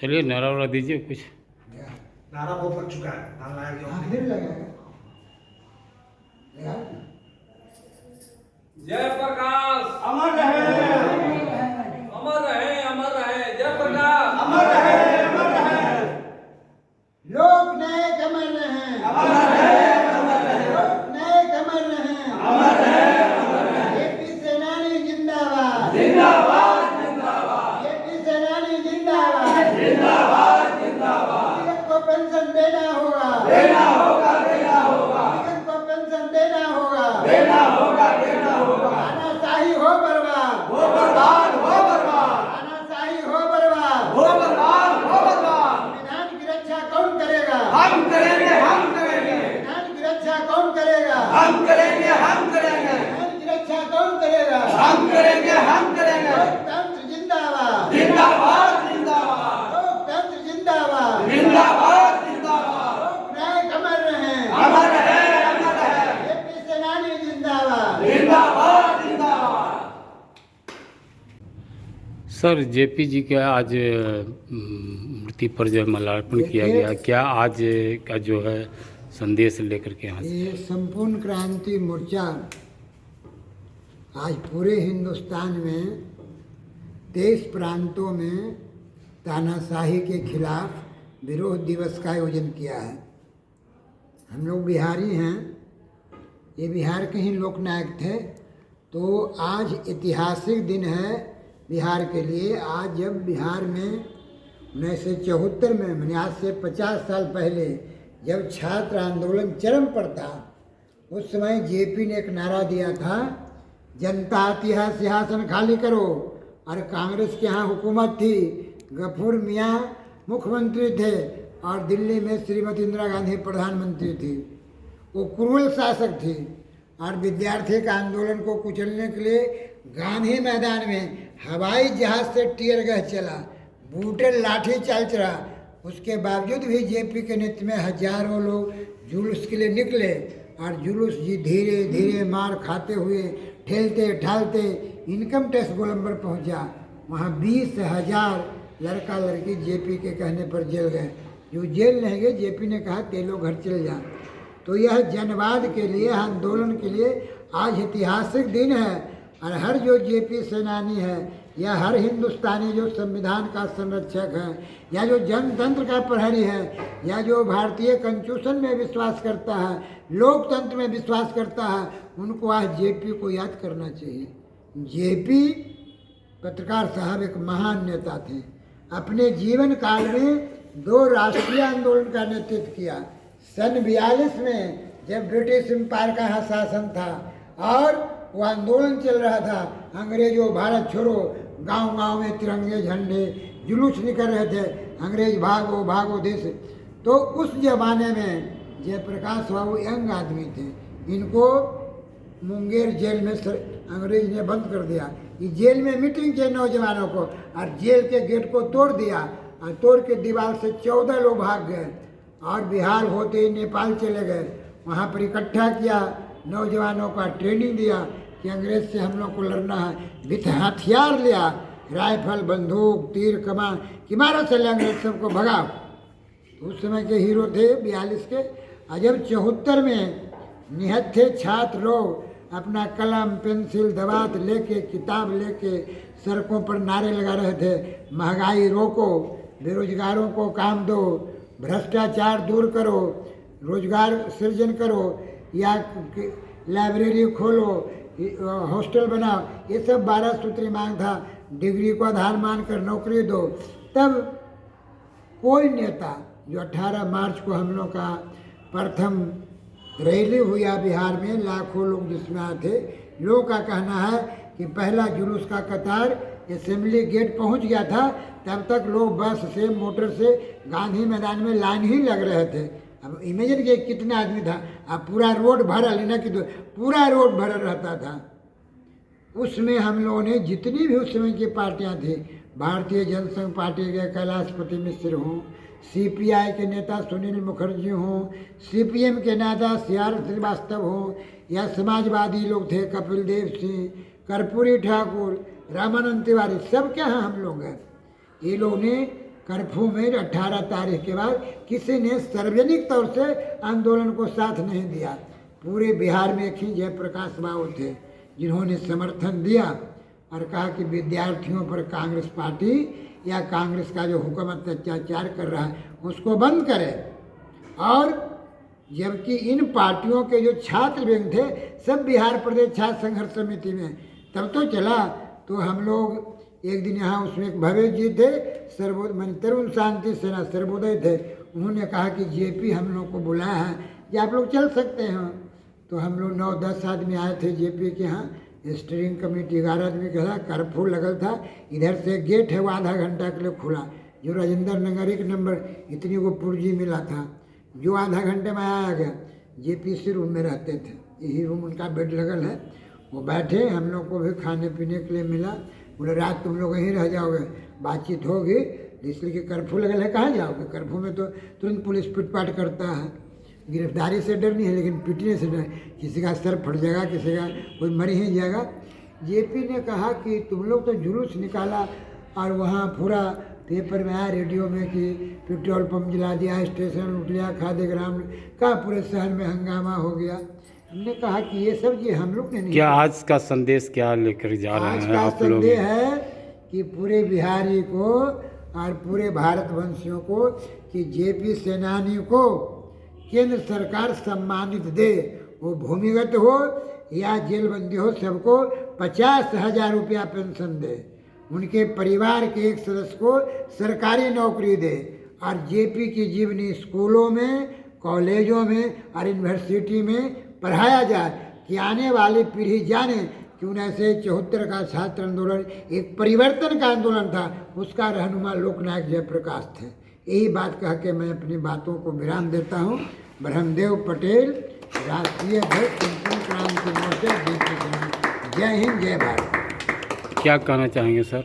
चलिए नारा वारा दीजिए कुछ। नारा बहुत बन चुका है, नारा लाया गया। हाँ, फिर लगेगा। लगा? जय प्रकाश अमर रहे, अमर रहे, अमर रहे। जय प्रकाश अमर रहे, अमर रहे। लोक नायक अमर रहे, अमर रहे, अमर रहे। लोक नायक अमर रहे, अमर रहे, अमर रहे। जेपी सेनानी जिंदाबाद, जिंदाबाद, जिंदाबाद, जेपी सेनानी जिंदाबाद। जिंदाबाद, जिंदाबाद। निगम को पेंशन देना होगा, देना होगा, देना होगा, निगम को पेंशन देना होगा। देना होगा, देना होगा। तानाशाही हो बर्बाद, हो बर्बाद, हो बर्बाद, तानाशाही हो बर्बाद। हो बर्बाद, हो बर्बाद। संविधान की रक्षा कौन करेगा? हम करेंगे, हम करेंगे, संविधान की रक्षा कौन करेगा? हम करेंगे, हम करेंगे, संविधान की रक्षा कौन करेगा? हम करेंगे, हम करेंगे। लोकतंत्र जिंदाबाद, जिंदाबाद, जिंदाबाद, लोकतंत्र जिंदाबाद। जिंदाबाद, जिंदाबाद। लोक नायक अमर रहे, अमर रहे, अमर रहे। जेपी सेनानी जिंदाबाद। जिंदाबाद, जिंदाबाद। सर जेपी जी का आज मूर्ति पर जो माल्यार्पण किया देखिए, गया, क्या आज का जो है संदेश लेकर के यहाँ से? ये संपूर्ण क्रांति मोर्चा आज पूरे हिंदुस्तान में 23 प्रांतों में तानाशाही के खिलाफ विरोध दिवस का आयोजन किया है। हम लोग बिहारी हैं, ये बिहार के ही लोकनायक थे, तो आज ऐतिहासिक दिन है बिहार के लिए। आज जब बिहार में 1974 में मैंने आज से 50 साल पहले जब छात्र आंदोलन चरम पर था, उस समय जेपी ने एक नारा दिया था, जनता आती है सिंहासन खाली करो। और कांग्रेस के यहाँ हुकूमत थी, गफूर मियाँ मुख्यमंत्री थे और दिल्ली में श्रीमती इंदिरा गांधी प्रधानमंत्री थी। वो क्रूर शासक थी और विद्यार्थी के आंदोलन को कुचलने के लिए गांधी मैदान में हवाई जहाज से टीयर गैस चला, बूटे लाठी चाल चला। उसके बावजूद भी जेपी के नेतृत्व में हजारों लोग जुलूस के लिए निकले और जुलूस जी धीरे धीरे मार खाते हुए ठेलते ठालते इनकम टैक्स गोलंबर पहुंचा। वहाँ 20,000 लड़का लड़की जेपी के कहने पर जेल गए। जो जेल नहीं गए, जेपी ने कहा ते लोग घर चले जा। तो यह जनवाद के लिए, आंदोलन के लिए आज ऐतिहासिक दिन है। और हर जो जेपी सेनानी है या हर हिंदुस्तानी जो संविधान का संरक्षक है या जो जनतंत्र का प्रहरी है या जो भारतीय कॉन्स्टिट्यूशन में विश्वास करता है, लोकतंत्र में विश्वास करता है, उनको आज जेपी को याद करना चाहिए। जेपी पत्रकार साहब एक महान नेता थे। अपने जीवन काल में 2 राष्ट्रीय आंदोलन का नेतृत्व किया। सन 42 में जब ब्रिटिश एम्पायर का यहाँ शासन था और वो आंदोलन चल रहा था, अंग्रेजों भारत छोड़ो, गांव-गांव में तिरंगे झंडे जुलूस निकल रहे थे, अंग्रेज भागो भागो देश। तो उस जमाने में जयप्रकाश बाबू यंग आदमी थे, इनको मुंगेर जेल में अंग्रेज ने बंद कर दिया। ये जेल में मीटिंग किए नौजवानों को और जेल के गेट को तोड़ दिया और तोड़ के दीवार से 14 लोग भाग गए और बिहार होते ही नेपाल चले गए। वहाँ पर इकट्ठा किया, नौजवानों का ट्रेनिंग दिया कि अंग्रेज से हम लोग को लड़ना है। विथ हथियार लिया, राइफल, बंदूक, तीर, कमान, कि मारो चले अंग्रेज सबको भगाओ। उस समय के हीरो थे 42 के। और जब 74 में निहत्थे छात्र लोग अपना कलम पेंसिल दवात लेके, किताब लेके सड़कों पर नारे लगा रहे थे, महंगाई रोको, बेरोजगारों को काम दो, भ्रष्टाचार दूर करो, रोजगार सृजन करो, या लाइब्रेरी खोलो, हॉस्टल बनाओ, ये सब 12 सूत्री मांग था। डिग्री को आधार मानकर नौकरी दो। तब कोई नेता, जो 18 मार्च को हम लोग का प्रथम रैली हुआ बिहार में, लाखों लोग जिसमें आए थे, लोगों का कहना है कि पहला जुलूस का कतार असेंबली गेट पहुंच गया था, तब तक लोग बस से, मोटर से गांधी मैदान में लाइन ही लग रहे थे। अब इमेजिन किए कितना आदमी था। अब पूरा रोड भरा, लेना कि पूरा रोड भरा रहता था। उसमें हम लोगों ने जितनी भी उस समय की पार्टियां थी, भारतीय जनसंघ पार्टी के कैलाशपति मिश्र हों, सीपीआई के नेता सुनील मुखर्जी हों, सीपीएम के नेता सीआर श्रीवास्तव हों, या समाजवादी लोग थे कपिल देव सिंह, कर्पूरी ठाकुर, रामानंद तिवारी, सब क्या हैं हम लोग हैं। ये लोग ने कर्फ्यू में 18 तारीख के बाद किसी ने सार्वजनिक तौर से आंदोलन को साथ नहीं दिया। पूरे बिहार में एक ही जयप्रकाश बाबू थे जिन्होंने समर्थन दिया और कहा कि विद्यार्थियों पर कांग्रेस पार्टी या कांग्रेस का जो हुकूमत अत्याचार कर रहा है उसको बंद करे। और जबकि इन पार्टियों के जो छात्र विंग थे सब बिहार प्रदेश छात्र संघर्ष समिति में तब तो चला। तो हम लोग एक दिन यहाँ उसमें एक भवेश जी थे, सर्वोदय मान तरुण शांति सेना सर्वोदय थे, उन्होंने कहा कि जेपी हम लोग को बुलाया है कि आप लोग चल सकते हैं। तो हम लोग 9-10 आदमी आए थे जेपी के यहाँ। स्टीयरिंग कमेटी 11 आदमी का कर्फ्यू लगल था। इधर से गेट है वो आधा घंटा के लिए खुला, जो राजेंद्र नगर 1 नंबर इतनी को पुर्जी मिला था, जो आधा घंटे में आया गया। जेपी सी रूम में रहते थे, यही रूम उनका बेड लगल है। वो बैठे, हम लोग को भी खाने पीने के लिए मिला। बोले रात तुम लोग यहीं रह जाओगे, बातचीत होगी, इसलिए कि कर्फ्यू लगल है कहाँ जाओगे। कर्फ्यू में तो तुरंत पुलिस पिटपाट करता है। गिरफ्तारी से डर नहीं है लेकिन पिटने से डर, किसी का सर फट जाएगा, किसी का कोई मर ही जाएगा। जेपी ने कहा कि तुम लोग तो जुलूस निकाला और वहाँ पूरा पेपर में आया, रेडियो में कि पेट्रोल पंप जला दिया, स्टेशन लूट लिया, खाद्य ग्राम का पूरे शहर में हंगामा हो गया। हमने कहा कि ये सब ये हम लोग ने नहीं। क्या आज का संदेश क्या लेकर जा रहे आज हैं का आप लोग? संदेश है कि पूरे बिहारी को और पूरे भारतवंशियों को कि जेपी सेनानी को केंद्र सरकार सम्मानित दे, वो भूमिगत हो या जेलबंदी हो, सबको 50,000 रुपया पेंशन दे, उनके परिवार के एक सदस्य को सरकारी नौकरी दे और जेपी की जीवनी स्कूलों में, कॉलेजों में और यूनिवर्सिटी में पढ़ाया जाए कि आने वाली पीढ़ी जाने कि 1974 का छात्र आंदोलन एक परिवर्तन का आंदोलन था, उसका रहनुमा लोकनायक जयप्रकाश थे। यही बात कह के मैं अपनी बातों को विराम देता हूँ। ब्रह्मदेव पटेल, राष्ट्रीय अध्यक्ष संपूर्ण क्रांति मोर्चा जेपी सेना। जय हिंद, जय भारत। क्या कहना चाहेंगे सर?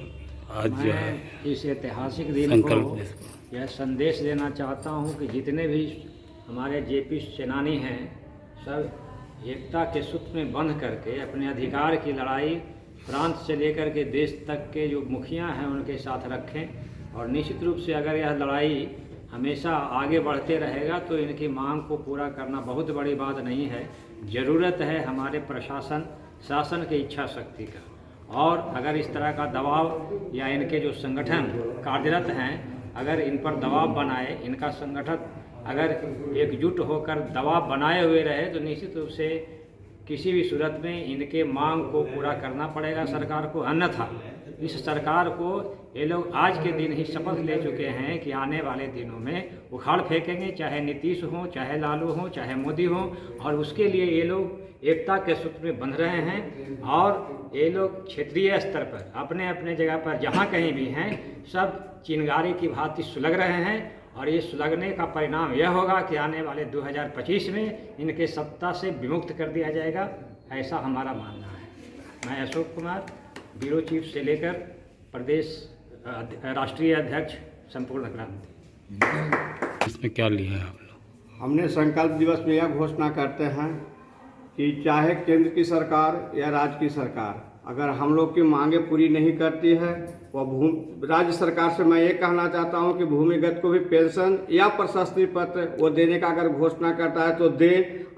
आज जो है मैं इस ऐतिहासिक दिन संकल्प को दिवस यह संदेश देना चाहता हूं कि जितने भी हमारे जेपी सेनानी हैं सब एकता के सूत्र में बंध करके अपने अधिकार की लड़ाई प्रांत से लेकर के देश तक के जो मुखिया हैं उनके साथ रखें। और निश्चित रूप से अगर यह लड़ाई हमेशा आगे बढ़ते रहेगा तो इनकी मांग को पूरा करना बहुत बड़ी बात नहीं है। ज़रूरत है हमारे प्रशासन शासन की इच्छा शक्ति का। और अगर इस तरह का दबाव या इनके जो संगठन कार्यरत हैं अगर इन पर दबाव बनाए, इनका संगठन अगर एकजुट होकर दबाव बनाए हुए रहे तो निश्चित रूप से किसी भी सूरत में इनके मांग को पूरा करना पड़ेगा सरकार को। अन्यथा इस सरकार को ये लोग आज के दिन ही शपथ ले चुके हैं कि आने वाले दिनों में उखाड़ फेंकेंगे, चाहे नीतीश हो, चाहे लालू हो, चाहे मोदी हो। और उसके लिए ये लोग एकता के सूत्र में बंध रहे हैं और ये लोग क्षेत्रीय स्तर पर अपने अपने जगह पर जहाँ कहीं भी हैं सब चिंगारी की भांति सुलग रहे हैं। और ये सुलगने का परिणाम यह होगा कि आने वाले 2025 में इनके सत्ता से विमुक्त कर दिया जाएगा, ऐसा हमारा मानना है। मैं अशोक कुमार, ब्यूरो चीफ से लेकर प्रदेश राष्ट्रीय अध्यक्ष संपूर्ण क्रांति। इसमें क्या लिया है आप लोग? हमने संकल्प दिवस में यह घोषणा करते हैं कि चाहे केंद्र की सरकार या राज्य की सरकार अगर हम लोग की मांगे पूरी नहीं करती है, वह राज्य सरकार से मैं ये कहना चाहता हूं कि भूमिगत को भी पेंशन या प्रशस्ति पत्र वो देने का अगर घोषणा करता है तो दे,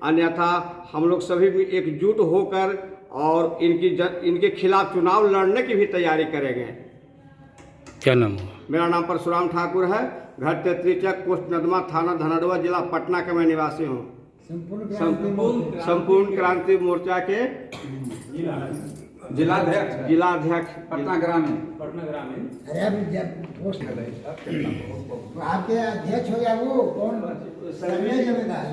अन्यथा हम लोग सभी भी एकजुट होकर और इनके खिलाफ चुनाव लड़ने की भी तैयारी करेंगे। क्या नाम हुआ? मेरा नाम परशुराम ठाकुर है, घर 33 चक, पोस्ट नदमा, थाना धनडवा, जिला पटना का मैं निवासी हूँ। संपूर्ण क्रांति मोर्चा के जिलाध्यक्ष पटना ग्रामीण। अरे अभी जब पोस्ट तो आपके अध्यक्ष हो या वो कौन? जमींदार